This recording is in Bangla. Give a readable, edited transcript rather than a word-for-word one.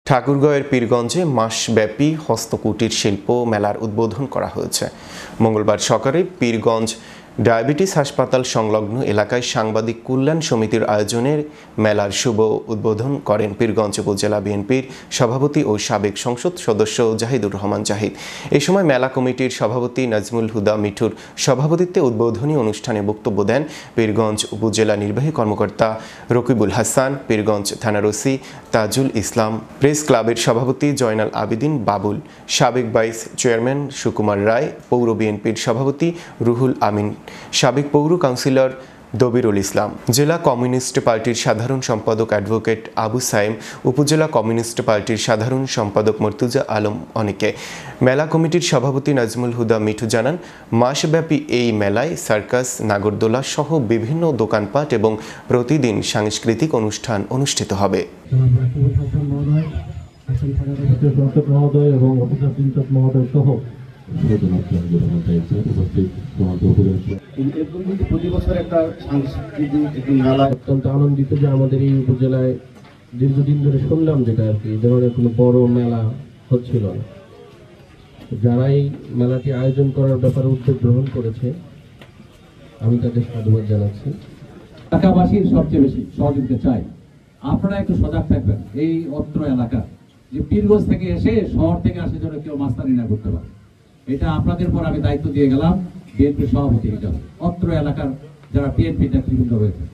ঠাকুরগাঁওয়ের পীরগঞ্জে মাসব্যাপী হস্তকুটির শিল্প মেলার উদ্বোধন করা হয়েছে। মঙ্গলবার সকালে পীরগঞ্জ ডায়াবেটিস হাসপাতাল সংলগ্ন এলাকায় সাংবাদিক কল্যাণ সমিতির আয়োজনের মেলার শুভ উদ্বোধন করেন পীরগঞ্জ উপজেলা বিএনপির সভাপতি ও সাবেক সংসদ সদস্য জাহিদুর রহমান জাহিদ। এই সময় মেলা কমিটির সভাপতি নাজমুল হুদা মিঠুর সভাপতিত্বে উদ্বোধনী অনুষ্ঠানে বক্তব্য দেন পীরগঞ্জ উপজেলা নির্বাহী কর্মকর্তা রকিবুল হাসান, পীরগঞ্জ থানার ওসি তাজুল ইসলাম, প্রেস ক্লাবের সভাপতি জয়নাল আবেদিন বাবুল, সাবেক ভাইস চেয়ারম্যান সুকুমার রায়, পৌর বিএনপির সভাপতি রুহুল আমিন, সাবেক পৌর কাউন্সিলর দবিরুল ইসলাম, জেলা কমিউনিস্ট পার্টির সাধারণ সম্পাদক অ্যাডভোকেট আবু সাইম, উপজেলা কমিউনিস্ট পার্টির সাধারণ সম্পাদক মর্তুজা আলম অনেকে। মেলা কমিটির সভাপতি নাজমুল হুদা মিঠু জানান, মাসব্যাপী এই মেলায় সার্কাস, নাগরদোলা সহ বিভিন্ন দোকানপাট এবং প্রতিদিন সাংস্কৃতিক অনুষ্ঠান অনুষ্ঠিত হবে। প্রতি বছর একটা সাংস্কৃতিক মেলা অত্যন্ত আনন্দিত যে আমাদের এই উপজেলায় দীর্ঘদিন ধরে শুনলাম যেটা আর কি ধরনের কোনো বড় মেলা হচ্ছিল না। যারা এই মেলাটি আয়োজন করার ব্যাপারে উদ্যোগ গ্রহণ করেছে আমি তাদের সাধুবাদ জানাচ্ছি। এলাকাবাসীর সবচেয়ে বেশি সহযোগিতা চাই। আপনারা একটু সজাগ থাকবেন এই অত্র এলাকা, যে পীরগঞ্জ থেকে এসে শহর থেকে আসে যেন কেউ মাস্তানি না করতে পারে। এটা আপনাদের পর আমি দায়িত্ব দিয়ে গেলাম বিএনপির সভাপতি হিসাবে। অত্র এলাকার যারা বিএনপি নেতৃবৃন্দ রয়েছে